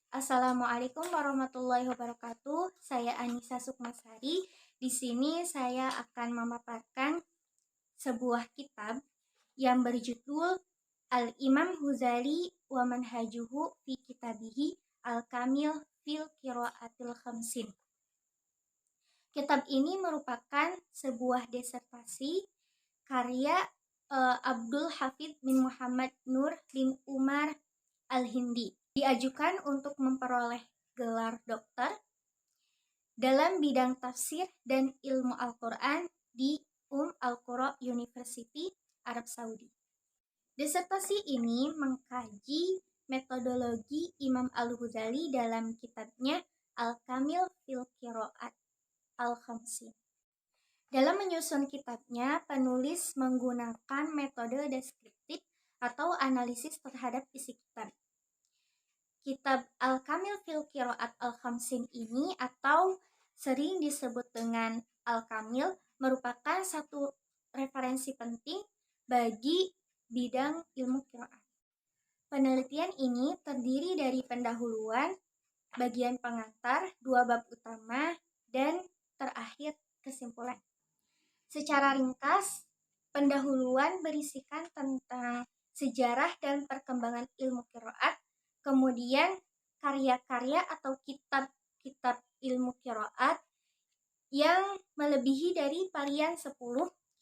Assalamualaikum warahmatullahi wabarakatuh. Saya Anissa Sukmasari. Di sini saya akan memaparkan sebuah kitab yang berjudul Al-Imam Ghazali wa Manhajuhu fi Kitabihi Al-Kamil fil Qiraatil Khamsin. Kitab ini merupakan sebuah disertasi karya Abdul Hafid bin Muhammad Nur bin Umar Al-Hindi. Diajukan untuk memperoleh gelar dokter dalam bidang tafsir dan ilmu Al-Quran di Al-Qura University, Arab Saudi. Disertasi ini mengkaji metodologi Imam Al-Ghazali dalam kitabnya Al-Kamil fil Qiraat Al-Khamsin. Dalam menyusun kitabnya, penulis menggunakan metode deskriptif atau analisis terhadap isi kitab. Kitab Al-Kamil fil Qiraat Al-Khamsin ini atau sering disebut dengan Al-Kamil merupakan satu referensi penting bagi bidang ilmu qiraat. Penelitian ini terdiri dari pendahuluan, bagian pengantar, dua bab utama, dan terakhir kesimpulan. Secara ringkas, pendahuluan berisikan tentang sejarah dan perkembangan ilmu qiraat. Kemudian karya-karya atau kitab-kitab ilmu qiraat yang melebihi dari varian 10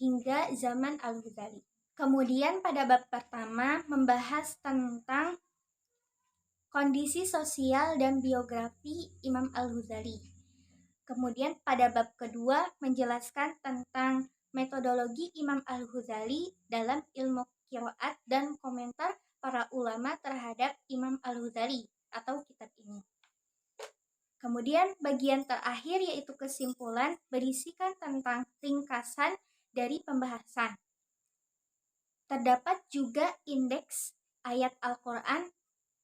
hingga zaman Al-Ghazali. Kemudian pada bab pertama membahas tentang kondisi sosial dan biografi Imam Al-Ghazali. Kemudian pada bab kedua menjelaskan tentang metodologi Imam Al-Ghazali dalam ilmu qiraat dan komentar para ulama terhadap Imam Al-Ghazali atau kitab ini. Kemudian bagian terakhir yaitu kesimpulan berisikan tentang ringkasan dari pembahasan. Terdapat juga indeks ayat Al-Quran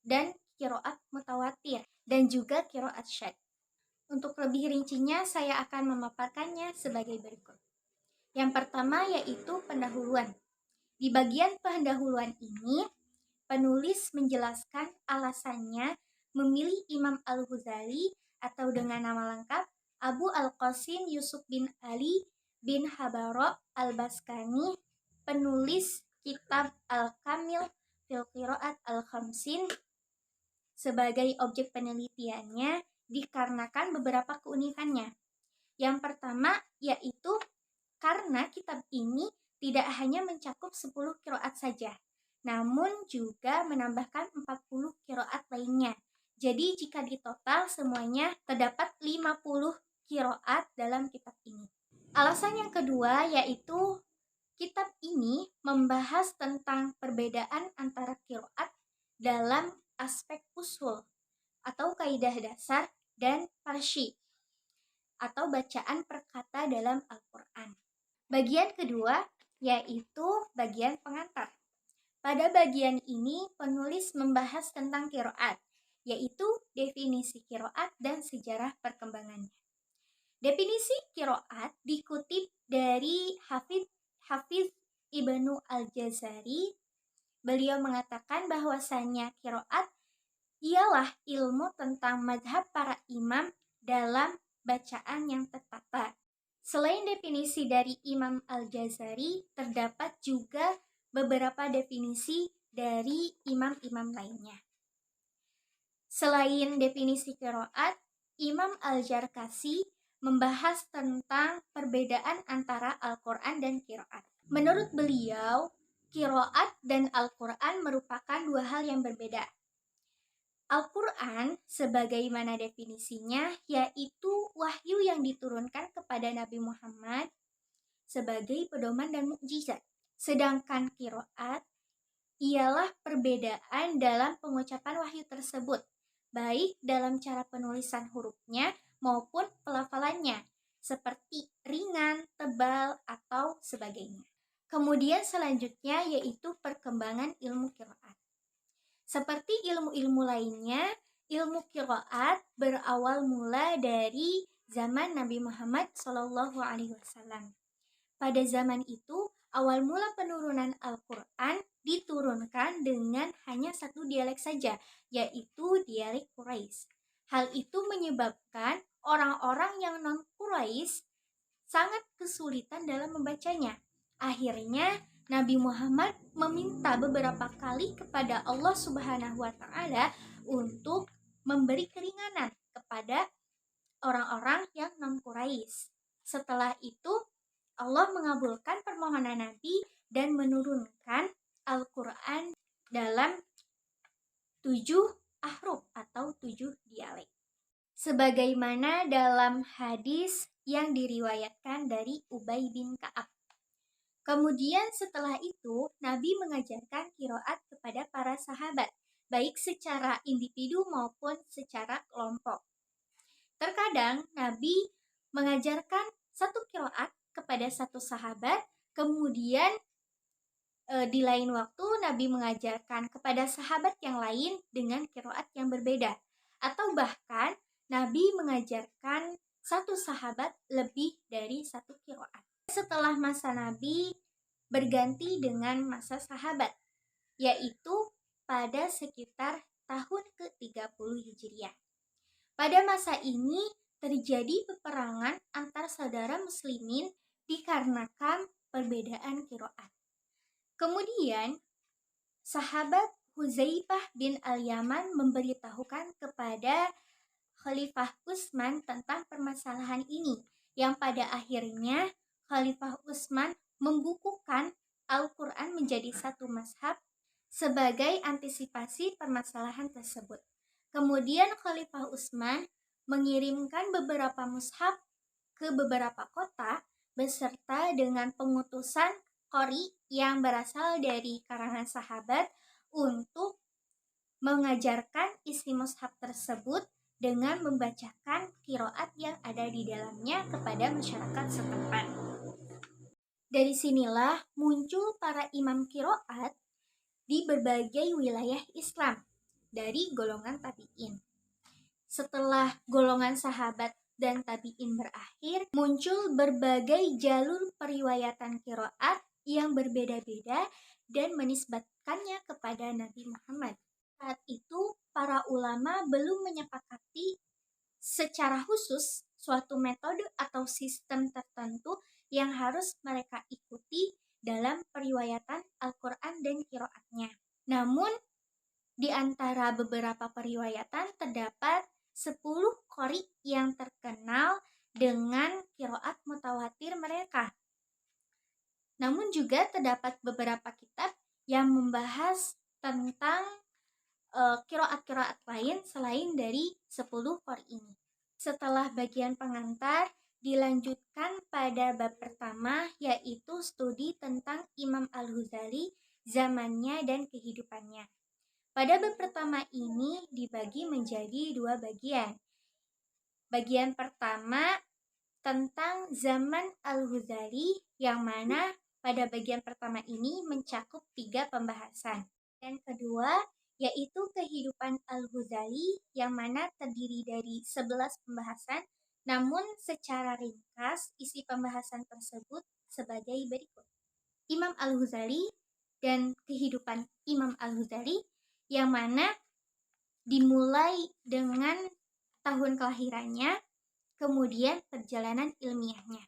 dan qiraat mutawatir dan juga qiraat syadz. Untuk lebih rincinya saya akan memaparkannya sebagai berikut. Yang pertama yaitu pendahuluan. Di bagian pendahuluan ini penulis menjelaskan alasannya memilih Imam Al-Ghazali atau dengan nama lengkap Abu Al-Qasim Yusuf bin Ali bin Habaro Al-Baskani, penulis kitab Al-Kamil fil Qiraat Al-Khamsin. Sebagai objek penelitiannya dikarenakan beberapa keunikannya. Yang pertama yaitu karena kitab ini tidak hanya mencakup 10 qiraat saja, namun juga menambahkan 40 qiraat lainnya. Jadi jika ditotal semuanya terdapat 50 qiraat dalam kitab ini. Alasan yang kedua yaitu kitab ini membahas tentang perbedaan antara qiraat dalam aspek usul atau kaidah dasar dan farsy atau bacaan perkata dalam Al-Quran. Bagian kedua yaitu bagian pengantar. Pada bagian ini penulis membahas tentang qiraat, yaitu definisi qiraat dan sejarah perkembangannya. Definisi qiraat dikutip dari Hafiz Ibnu Al-Jazari. Beliau mengatakan bahwasannya qiraat ialah ilmu tentang mazhab para imam dalam bacaan yang tertata. Selain definisi dari Imam Al-Jazari, terdapat juga beberapa definisi dari imam-imam lainnya. Selain definisi qiraat, Imam Al-Jarkasi membahas tentang perbedaan antara Al-Quran dan qiraat. Menurut beliau, qiraat dan Al-Quran merupakan dua hal yang berbeda. Al-Quran sebagaimana definisinya yaitu wahyu yang diturunkan kepada Nabi Muhammad sebagai pedoman dan mukjizat. Sedangkan qiraat ialah perbedaan dalam pengucapan wahyu tersebut, baik dalam cara penulisan hurufnya maupun pelafalannya, seperti ringan, tebal, atau sebagainya. Kemudian selanjutnya yaitu perkembangan ilmu qiraat. Seperti ilmu-ilmu lainnya, ilmu qiraat berawal mula dari zaman Nabi Muhammad SAW. Pada zaman itu, awal mula penurunan Al-Quran diturunkan dengan hanya satu dialek saja, yaitu dialek Quraisy. Hal itu menyebabkan orang-orang yang non-Quraisy sangat kesulitan dalam membacanya. Akhirnya, Nabi Muhammad meminta beberapa kali kepada Allah Subhanahu wa Ta'ala untuk memberi keringanan kepada orang-orang yang non-Quraisy. Setelah itu, Allah mengabulkan permohonan Nabi dan menurunkan Al-Quran dalam 7 ahruf atau 7 dialek. Sebagaimana dalam hadis yang diriwayatkan dari Ubay bin Ka'ab. Kemudian setelah itu, Nabi mengajarkan qiraat kepada para sahabat, baik secara individu maupun secara kelompok. Terkadang Nabi mengajarkan satu qiraat kepada satu sahabat, kemudian di lain waktu Nabi mengajarkan kepada sahabat yang lain dengan qiraat yang berbeda. Atau bahkan Nabi mengajarkan satu sahabat lebih dari satu qiraat. Setelah masa Nabi berganti dengan masa sahabat, yaitu pada sekitar tahun ke-30 Hijriah. Pada masa ini terjadi peperangan antar saudara muslimin dikarenakan perbedaan qiraat. Kemudian sahabat Hudzaifah bin Al-Yaman memberitahukan kepada Khalifah Utsman tentang permasalahan ini, yang pada akhirnya Khalifah Utsman membukukan Al-Quran menjadi satu mazhab sebagai antisipasi permasalahan tersebut. Kemudian Khalifah Utsman mengirimkan beberapa mushaf ke beberapa kota beserta dengan pengutusan qori yang berasal dari kalangan sahabat untuk mengajarkan isi mushaf tersebut dengan membacakan qiraat yang ada di dalamnya kepada masyarakat setempat. Dari sinilah muncul para imam qiraat di berbagai wilayah Islam dari golongan tabi'in. Setelah golongan sahabat dan tabi'in berakhir, muncul berbagai jalur periwayatan qiraat yang berbeda-beda dan menisbatkannya kepada Nabi Muhammad. Saat itu, para ulama belum menyepakati secara khusus suatu metode atau sistem tertentu yang harus mereka ikuti dalam periwayatan Al-Quran dan qiraatnya. Namun, di antara beberapa periwayatan terdapat 10 qori yang terkenal dengan qiraat mutawatir mereka. Namun juga terdapat beberapa kitab yang membahas tentang qiraat-qiraat lain selain dari 10 qori ini. Setelah bagian pengantar, dilanjutkan pada bab pertama, yaitu studi tentang Imam Al-Ghazali, zamannya dan kehidupannya. Pada bab pertama ini dibagi menjadi 2 bagian. Bagian pertama tentang zaman Al-Ghazali, yang mana pada bagian pertama ini mencakup 3 pembahasan. Dan kedua yaitu kehidupan Al-Ghazali, yang mana terdiri dari 11 pembahasan, namun secara ringkas isi pembahasan tersebut sebagai berikut. Imam Al-Ghazali dan kehidupan Imam Al-Ghazali, yang mana dimulai dengan tahun kelahirannya, kemudian perjalanan ilmiahnya.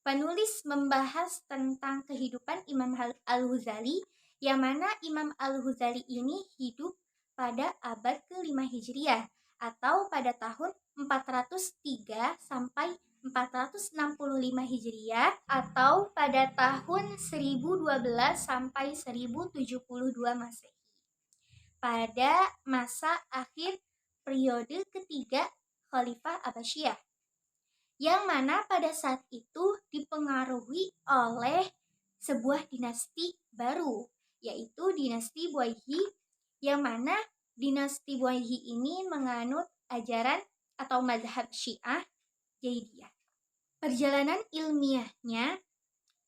Penulis membahas tentang kehidupan Imam Al-Ghazali, yang mana Imam Al-Ghazali ini hidup pada abad ke-5 Hijriah atau pada tahun 403 sampai 465 Hijriah atau pada tahun 1012 sampai 1072 Masehi. Pada masa akhir periode ketiga Khalifah Abbasiyah, yang mana pada saat itu dipengaruhi oleh sebuah dinasti baru, yaitu dinasti Buwayhi, yang mana dinasti Buwayhi ini menganut ajaran atau mazhab Syiah Zaidiyah. Perjalanan ilmiahnya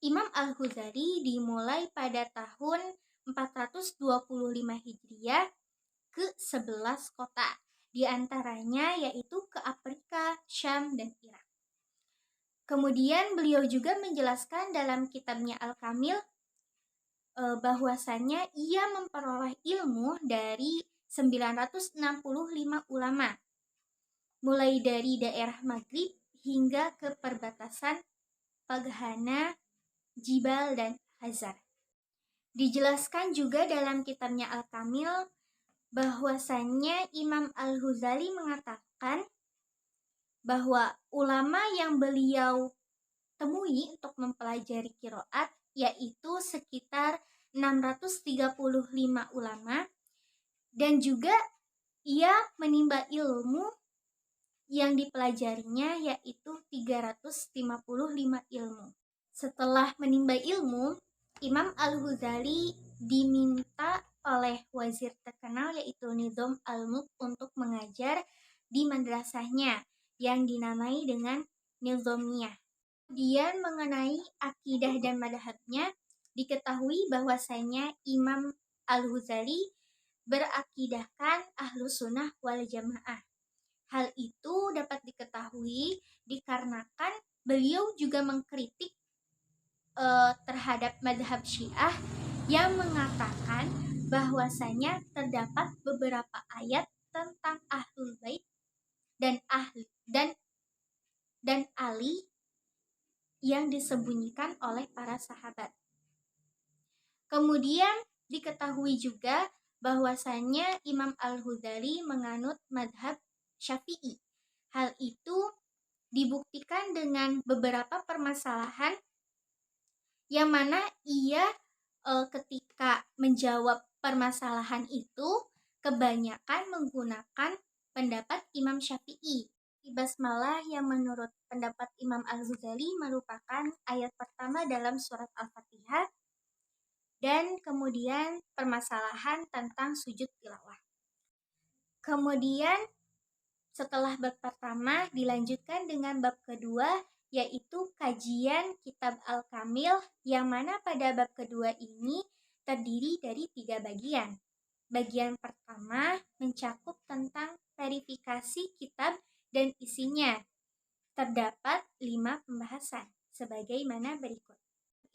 Imam Al-Ghazali dimulai pada tahun 425 Hijriah ke 11 kota, di antaranya yaitu ke Afrika, Syam, dan Irak. Kemudian beliau juga menjelaskan dalam kitabnya Al-Kamil bahwasanya ia memperoleh ilmu dari 965 ulama, mulai dari daerah Maghrib hingga ke perbatasan Paghana, Jibal, dan Hazar. Dijelaskan juga dalam kitabnya Al-Kamil bahwasannya Imam Al-Ghazali mengatakan bahwa ulama yang beliau temui untuk mempelajari qiraat yaitu sekitar 635 ulama, dan juga ia menimba ilmu yang dipelajarinya yaitu 355 ilmu. Setelah menimba ilmu, Imam Al-Ghazali diminta oleh wazir terkenal yaitu Nizam Al-Mulk untuk mengajar di madrasahnya yang dinamai dengan Nizamiyah. Kemudian mengenai akidah dan madhabnya, diketahui bahwasanya Imam Al-Ghazali berakidahkan Ahlus Sunnah wal Jamaah. Hal itu dapat diketahui dikarenakan beliau juga mengkritik terhadap madhab Syiah yang mengatakan bahwasanya terdapat beberapa ayat tentang Ahlul Bait dan Ali yang disembunyikan oleh para sahabat. Kemudian diketahui juga bahwasanya Imam Al-Ghazali menganut madhab Syafi'i. Hal itu dibuktikan dengan beberapa permasalahan yang mana ia ketika menjawab permasalahan itu kebanyakan menggunakan pendapat Imam Syafi'i. Basmalah yang menurut pendapat Imam Al-Ghazali merupakan ayat pertama dalam surat Al-Fatihah, dan kemudian permasalahan tentang sujud tilawah. Kemudian setelah bab pertama dilanjutkan dengan bab kedua yaitu kajian kitab Al-Kamil, yang mana pada bab kedua ini terdiri dari 3 bagian. Bagian pertama mencakup tentang verifikasi kitab dan isinya. Terdapat 5 pembahasan sebagaimana berikut.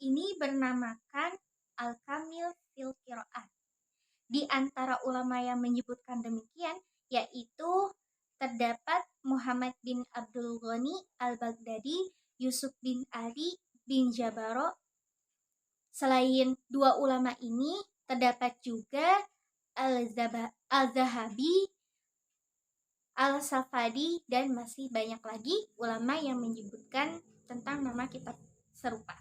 Ini bernamakan Al-Kamil fil Qiraat. Di antara ulama yang menyebutkan demikian yaitu terdapat Muhammad bin Abdul Ghani Al-Baghdadi, Yusuf bin Ali bin Jabaro. Selain 2 ulama ini, terdapat juga Al-Zahabi, Al-Safadi, dan masih banyak lagi ulama yang menyebutkan tentang nama kitab serupa.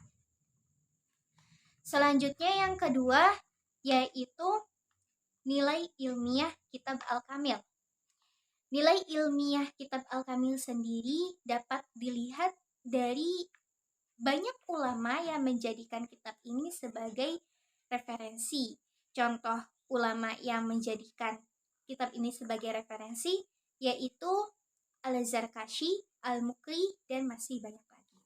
Selanjutnya yang kedua yaitu nilai ilmiah kitab Al-Kamil. Nilai ilmiah kitab Al-Kamil sendiri dapat dilihat dari banyak ulama yang menjadikan kitab ini sebagai referensi. Contoh ulama yang menjadikan kitab ini sebagai referensi yaitu Al-Zarkashi, Al-Mukri, dan masih banyak lagi.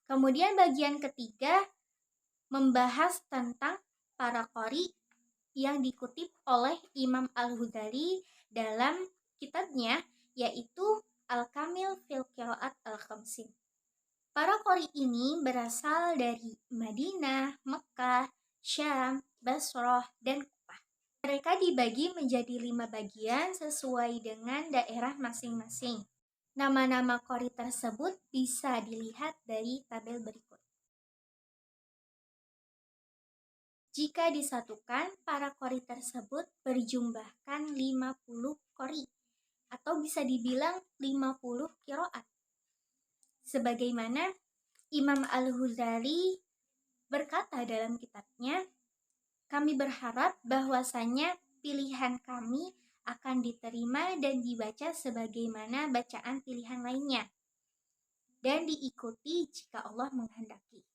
Kemudian bagian ketiga membahas tentang para qori yang dikutip oleh Imam Al-Ghazali dalam kitabnya yaitu Al-Kamil fil Qiraat Al-Khamsin. Para qori ini berasal dari Madinah, Mekah, Syam, Basrah, dan Kufah. Mereka dibagi menjadi 5 bagian sesuai dengan daerah masing-masing. Nama-nama qori tersebut bisa dilihat dari tabel berikut. Jika disatukan, para qori tersebut berjumlahkan 50 qori, atau bisa dibilang 50 qiraat. Sebagaimana Imam Al-Ghazali berkata dalam kitabnya, kami berharap bahwasanya pilihan kami akan diterima dan dibaca sebagaimana bacaan pilihan lainnya, dan diikuti jika Allah menghendaki.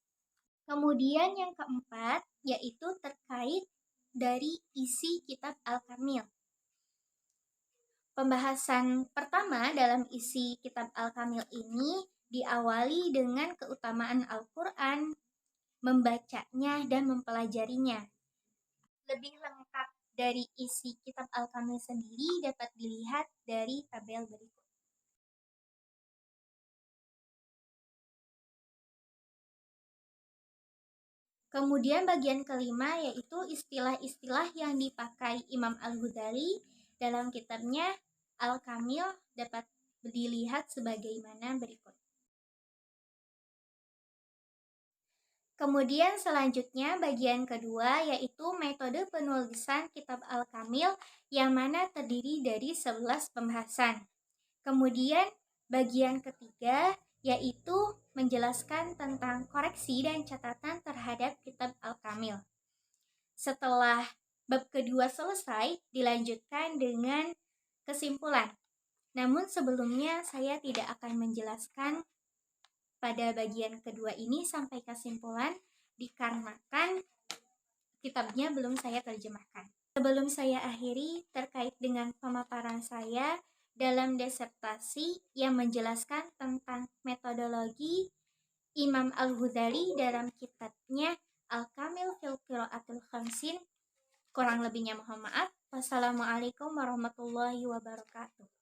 Kemudian yang keempat yaitu terkait dari isi kitab Al-Kamil. Pembahasan pertama dalam isi kitab Al-Kamil ini diawali dengan keutamaan Al-Quran, membacanya dan mempelajarinya. Lebih lengkap dari isi kitab Al-Kamil sendiri dapat dilihat dari tabel berikut. Kemudian bagian kelima yaitu istilah-istilah yang dipakai Imam Al-Ghazali dalam kitabnya Al-Kamil dapat dilihat sebagaimana berikut. Kemudian selanjutnya bagian kedua yaitu metode penulisan kitab Al-Kamil yang mana terdiri dari 11 pembahasan. Kemudian bagian ketiga yaitu menjelaskan tentang koreksi dan catatan terhadap kitab Al-Kamil. Setelah bab kedua selesai, dilanjutkan dengan kesimpulan. Namun sebelumnya saya tidak akan menjelaskan pada bagian kedua ini sampai kesimpulan dikarenakan kitabnya belum saya terjemahkan. Sebelum saya akhiri terkait dengan pemaparan saya dalam disertasi yang menjelaskan tentang metodologi Imam Al-Ghazali dalam kitabnya Al-Kamil fil Qiraatil Khamsin. Kurang lebihnya mohon maaf. Wassalamualaikum warahmatullahi wabarakatuh.